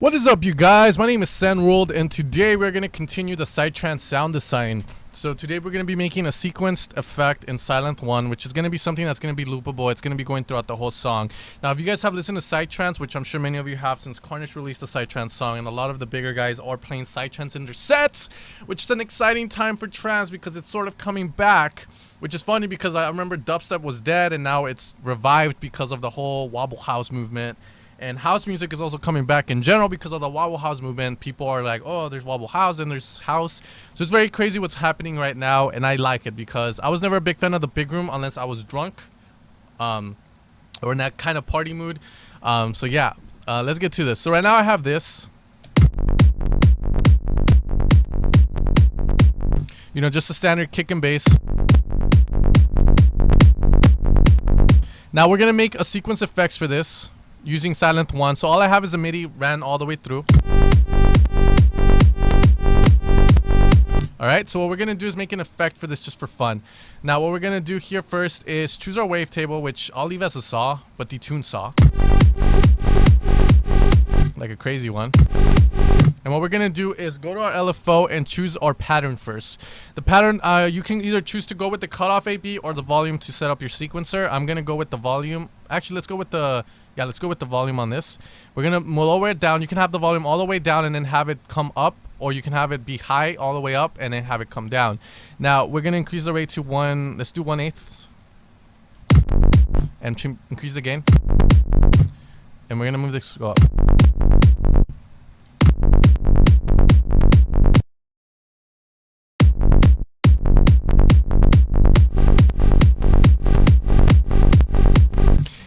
What is up, you guys? My name is World, and today we're going to continue the Psytrance sound design. So today we're going to be making a sequenced effect in Silent 1, which is going to be something that's going to be loopable. It's going to be going throughout the whole song. Now, if you guys have listened to Psytrance, which I'm sure many of you have since Carnage released the Psytrance song, and a lot of the bigger guys are playing Psytrance in their sets, which is an exciting time for trance because it's sort of coming back, which is funny because I remember dubstep was dead and now it's revived because of the whole wobble house movement. And house music is also coming back in general because of the wobble house movement. People are like, oh, there's wobble house and there's house. So it's very crazy what's happening right now, and I like it because I was never a big fan of the big room unless I was drunk or in that kind of party mood. So yeah, let's get to this. So right now I have this. You know, just a standard kick and bass. Now we're going to make a sequence effects for this using Silent 1. So all I have is a MIDI ran all the way through. Alright, so what we're going to do is make an effect for this just for fun. Now what we're going to do here first is choose our wavetable, which I'll leave as a saw, but detune saw. Like a crazy one. And what we're going to do is go to our LFO and choose our pattern first. The pattern, you can either choose to go with the cutoff AB or the volume to set up your sequencer. I'm going to go with the volume. Actually, let's go with the volume on this. We're going to lower it down. You can have the volume all the way down and then have it come up, or you can have it be high all the way up and then have it come down. Now, we're going to increase the rate to let's do 1/8. And increase the gain. And we're going to move this up.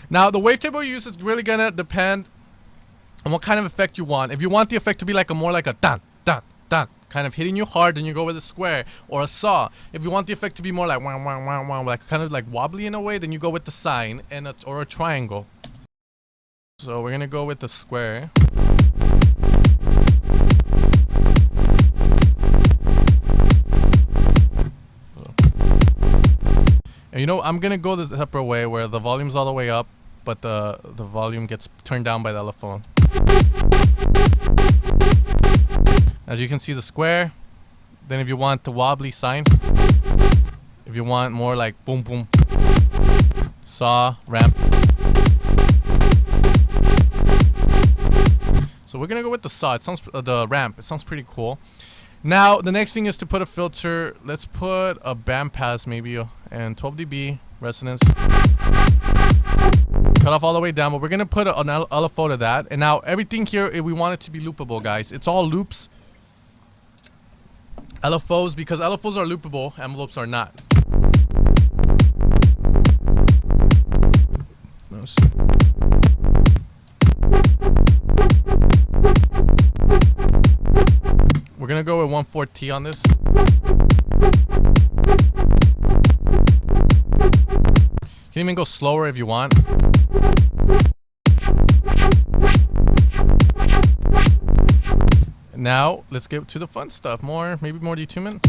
Now, the wavetable you use is really gonna depend on what kind of effect you want. If you want the effect to be like more like a dun, dun, dun, kind of hitting you hard, then you go with a square or a saw. If you want the effect to be more like wah, wah, wah, wah, like kind of like wobbly in a way, then you go with the sine and or a triangle. So we're gonna go with the square. And you know, I'm gonna go the separate way where the volume's all the way up, but the volume gets turned down by the telephone. As you can see, the square. Then if you want the wobbly sine, if you want more like boom boom, saw, ramp. So we're gonna go with the saw. It sounds the ramp. It sounds pretty cool. Now the next thing is to put a filter. Let's put a band pass maybe and 12 dB resonance. Cut off all the way down, but we're gonna put an LFO to that. And now everything here, we want it to be loopable, guys. It's all loops. LFOs, because LFOs are loopable, envelopes are not. We're gonna go with 1/4T on this. You can even go slower if you want. Now let's get to the fun stuff. Maybe more detunement.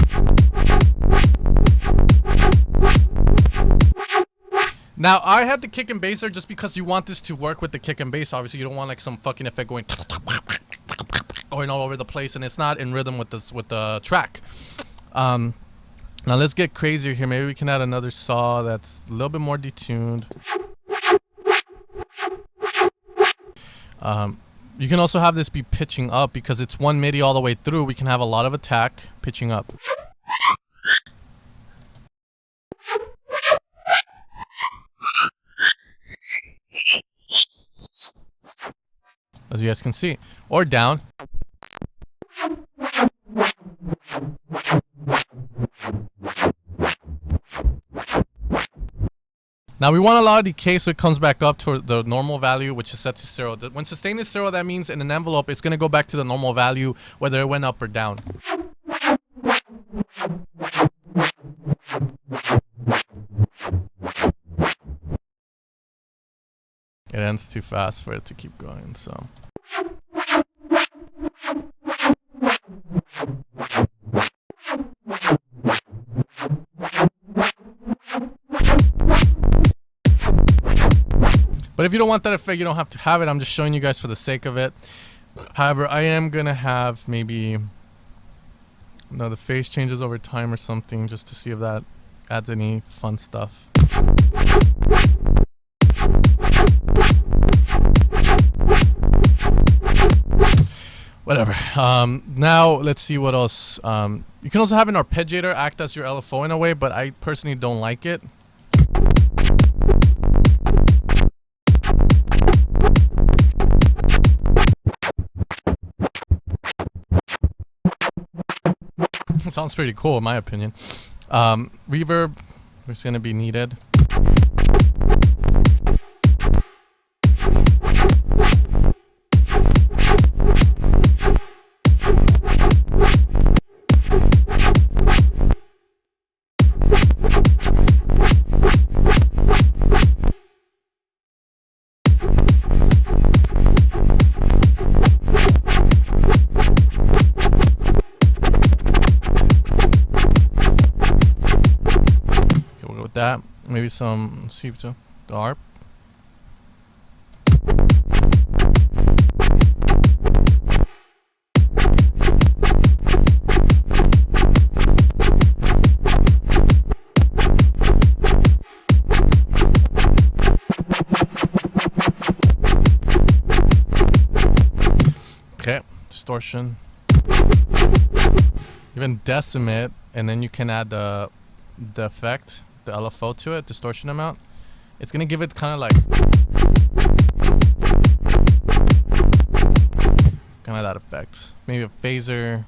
Now I had the kick and bass there just because you want this to work with the kick and bass. Obviously, you don't want like some fucking effect going all over the place, and it's not in rhythm with the track. Now let's get crazier here. Maybe we can add another saw that's a little bit more detuned. You can also have this be pitching up because it's one MIDI all the way through. We can have a lot of attack pitching up. As you guys can see. Or down. Now we want a lot of decay so it comes back up to the normal value, which is set to 0. When sustain is 0, that means in an envelope it's going to go back to the normal value whether it went up or down. It ends too fast for it to keep going, so... But if you don't want that effect, you don't have to have it. I'm just showing you guys for the sake of it. However, I am gonna have maybe the phase changes over time or something, just to see if that adds any fun stuff. Whatever. Now let's see what else. You can also have an arpeggiator act as your LFO in a way, but I personally don't like it. Sounds pretty cool in my opinion. Reverb is going to be needed. That maybe some, let's see, the ARP. Okay, distortion. Even decimate, and then you can add the effect, the LFO to it, distortion amount. It's gonna give it kind of like that effect. Maybe a phaser.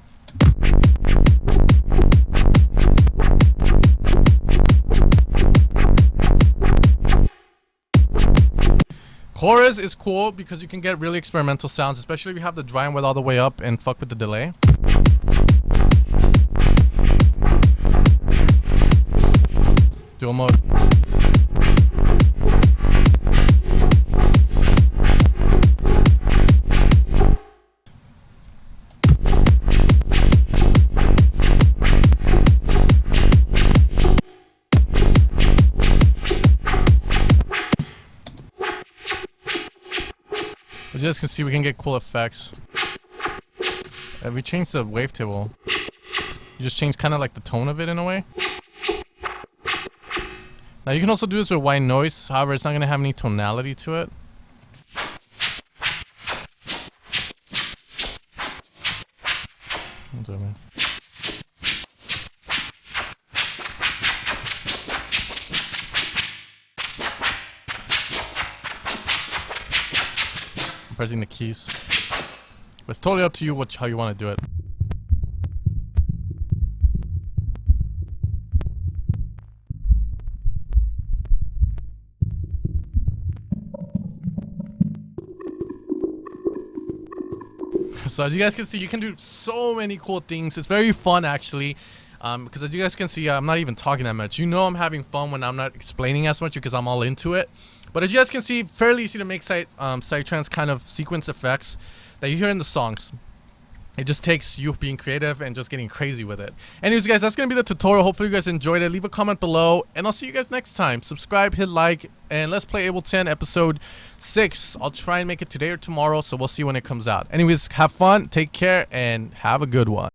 Chorus is cool because you can get really experimental sounds, especially if you have the dry and wet all the way up and fuck with the delay. Dual mode. As you guys can see, we can get cool effects. If we change the wavetable, you just change kind of like the tone of it in a way. Now you can also do this with white noise, however it's not going to have any tonality to it. I'm pressing the keys. But it's totally up to you how you want to do it. So as you guys can see, you can do so many cool things. It's very fun actually, because as you guys can see, I'm not even talking that much. You know I'm having fun when I'm not explaining as much because I'm all into it. But as you guys can see, fairly easy to make Psytrance kind of sequence effects that you hear in the songs. It just takes you being creative and just getting crazy with it. Anyways guys, that's going to be the tutorial. Hopefully you guys enjoyed it. Leave a comment below and I'll see you guys next time. Subscribe, hit like, and let's play Ableton episode 6. I'll try and make it today or tomorrow, so we'll see when it comes out. Anyways, have fun, take care, and have a good one.